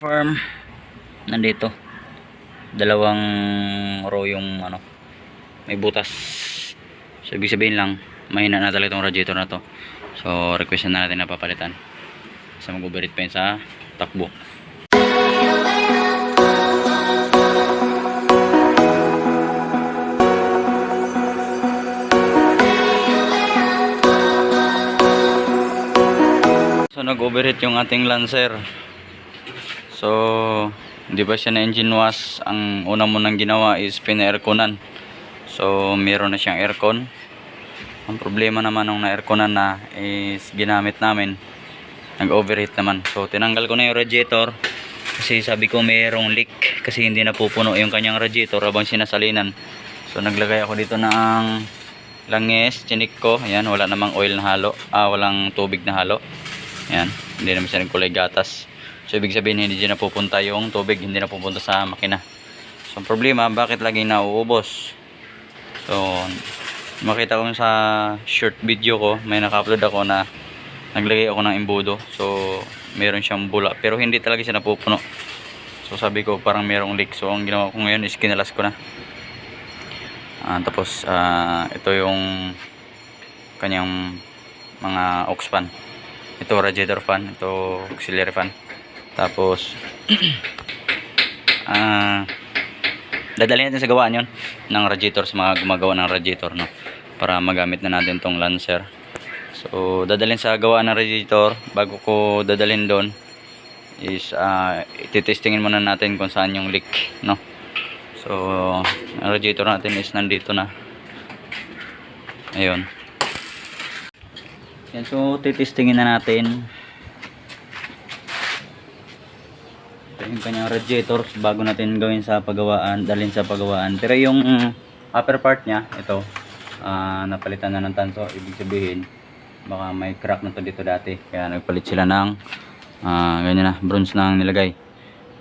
Farm nandito dalawang row yung may butas, so ibig sabihin lang mahina na talaga itong radiator na to, so request na natin na papalitan sa mag-overheat pa yun sa takbo. So nag-overheat yung ating Lancer. So hindi pa siya na engine wash. Ang una mo nang ginawa is pina-airconan. So meron na siyang aircon. Ang problema naman nung na-airconan na is ginamit namin, nag-overheat naman. So tinanggal ko na yung radiator kasi sabi ko mayroong leak kasi hindi na pupuno yung kanyang radiator habang sinasalinan. So naglagay ako dito ng langis, chinik ko. Ayan, wala namang oil na halo, walang tubig na halo. Ayan, hindi naman siya nagkulay gatas. So ibig sabihin hindi na pupunta yung tubig, hindi na pupunta sa makina. So ang problema, bakit lagi nauubos? So makita ko sa short video ko, may naka-upload ako na naglagay ako ng embudo. So meron siyang bula pero hindi talaga siya napupuno. So sabi ko parang merong leak. So ang ginawa ko ngayon is kinalas ko na. Tapos ito yung kanyang mga aux fan. Ito radiator fan, ito auxiliary fan. Tapos dadalhin natin sa gawaan yon ng radiator sa mga gumagawa ng radiator, no, para magamit na natin tong Lancer. So dadalhin sa gawaan ng radiator. Bago ko dadalhin doon is ititestingin muna natin kung saan yung leak, no. So ang radiator natin is nandito na, ayun. Yan, so titestingin na natin yung kanyang radiator bago natin gawin sa pagawaan, dalhin sa pagawaan. Pero yung upper part nya, ito napalitan na ng tanso. Ibig sabihin baka may crack na to dito dati, kaya nagpalit sila ng ganyan na, bronze na ang nilagay.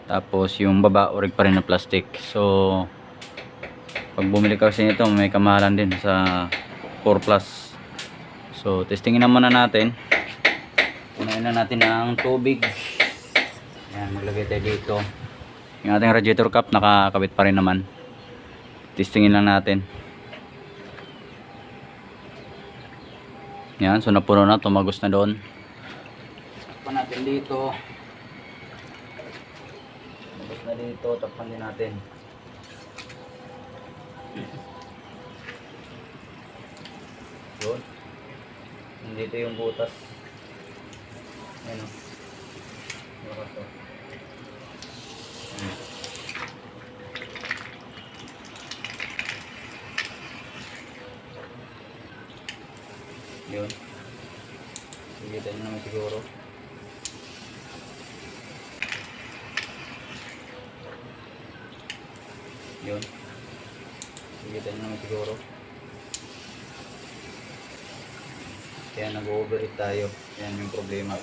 Tapos yung baba orig pa rin na plastic. So pag bumili ka kasi nito may kamahalan din sa 4 plus. So testingin na muna natin. Punuin na natin ng tubig. Yan, maglagay tayo dito. Yung ating radiator cap nakakabit pa rin naman. Testingin lang natin. Yan, so napuno na, tumagos na doon. Takpan natin dito. Tumagos na dito, takpan din natin. Yun. Nandito yung butas. Yan o. Bukas o. Yun. Sige, nyo naman siguro. Yun. Sige, nyo naman siguro. Kaya nag-overheat tayo. Yan yung problema.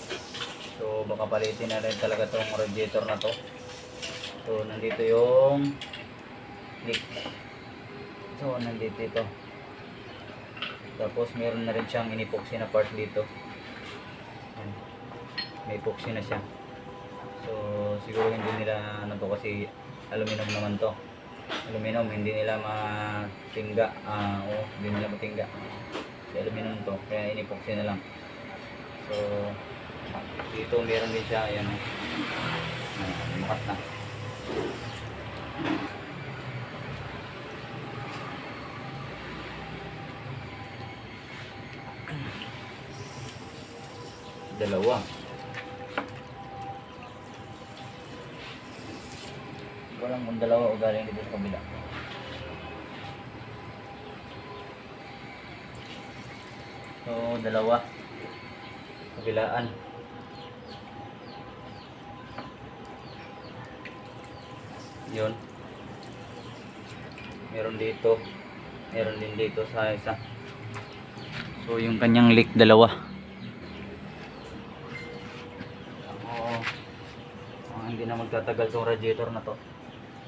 So baka palitin na rin talaga tong radiator na to. So nandito yung leak. So nandito ito. Tapos meron na rin siyang in-epoxy na part dito. Yan. May epoxy na siya. So siguro hindi nila to kasi aluminum naman to. Aluminum, hindi nila matingga. Hindi nila matingga. Kasi aluminum to, kaya in-epoxy na lang. So dito meron din siya. Ayan. Bukas na. Dalawa. Walang kung dalawa o galing dito sa kabila. So dalawa. Kabilaan. Yun. Meron dito. Meron din dito sa isa. So yung kanyang leak dalawa. Hindi na magtatagal tong radiator na to.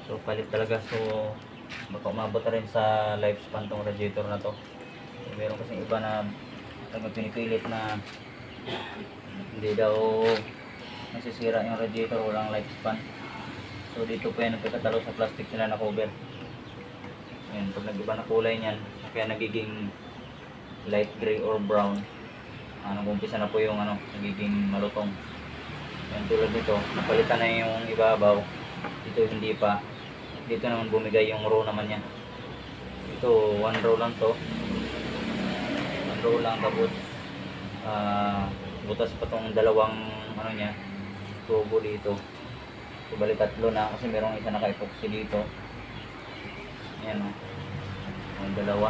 So palit talaga. So baka umabot rin sa lifespan tong radiator na to. So, meron kasing iba na pinipilit na hindi daw nasisira yung radiator, walang lifespan. So dito po yan nagkakatalo sa plastic nila na cover. Ayan, pag nag-iba na kulay niyan, kaya nagiging light gray or brown. Nag-umpisa na po yung nagiging malutong. Ayan, tulad nito, napalitan na yung ibabaw. Dito hindi pa. Dito naman bumigay yung row naman niya. Ito, 1 row lang to. 1 row lang, tapos butas pa tong dalawang niya, tubo dito. So bali 3 na kasi merong isa naka-epoxy dito. Ayan o. Yung dalawa.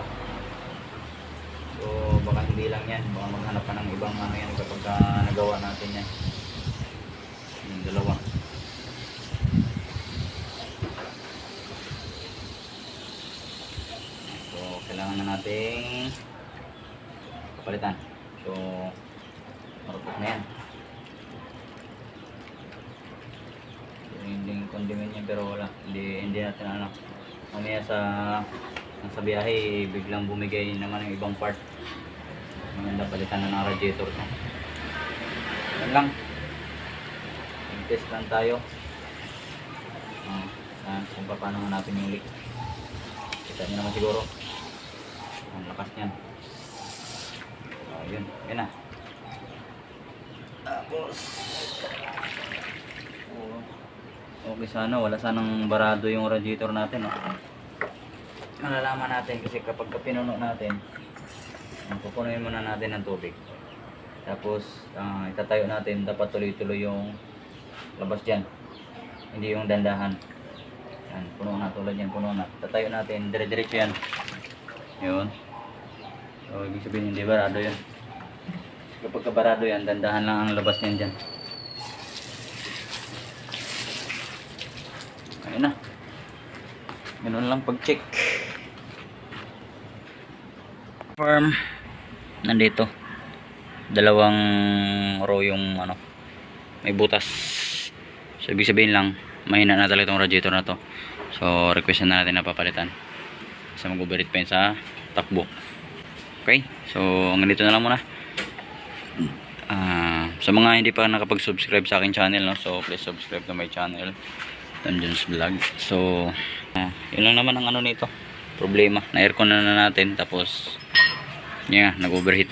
So baka hindi lang yan. Baka maghanap pa ng ibang yan kapag nagawa natin yan. Yung dalawa. So kailangan na nating kapalitan. So marupok na yan. So, hindi condiment yan pero wala. Hindi natin mamaya sa biyahe biglang bumigay naman ng ibang part. Maganda palitan na ng radiator to. Yan lang. Test lang tayo. Kung paano hanapin yung leak. Kita nyo naman siguro. Ang lakas niyan. Yun. Yan na. Tapos okay sana. Wala sanang barado yung radiator natin. Malalaman natin kasi kapag pinuno natin, pupunuin muna natin ng tubig. Tapos itatayo natin, dapat tuloy-tuloy yung labas dyan, hindi yung dandahan. Yan, puno na tulad yan, puno na. Tatayo natin, dire-diretso yan. Yun. So ibig sabihin hindi barado yan. Kapag kabarado yan, dandahan lang ang labas niyan dyan. Ayun na. Ganun lang pag-check. Firm. Nandito. Dalawang row yung may butas. So ibig sabihin lang, mahina na talaga itong radiator na to. So request na natin na papalitan. Kasi mag-overheat pa yun sa takbo. Okay? So hanggang dito na lang muna. Sa mga hindi pa nakapag-subscribe sa akin channel, so please subscribe to my channel, Dungeons Vlog. So yun lang naman ang nito, problema na aircon na natin, tapos nag-overheat.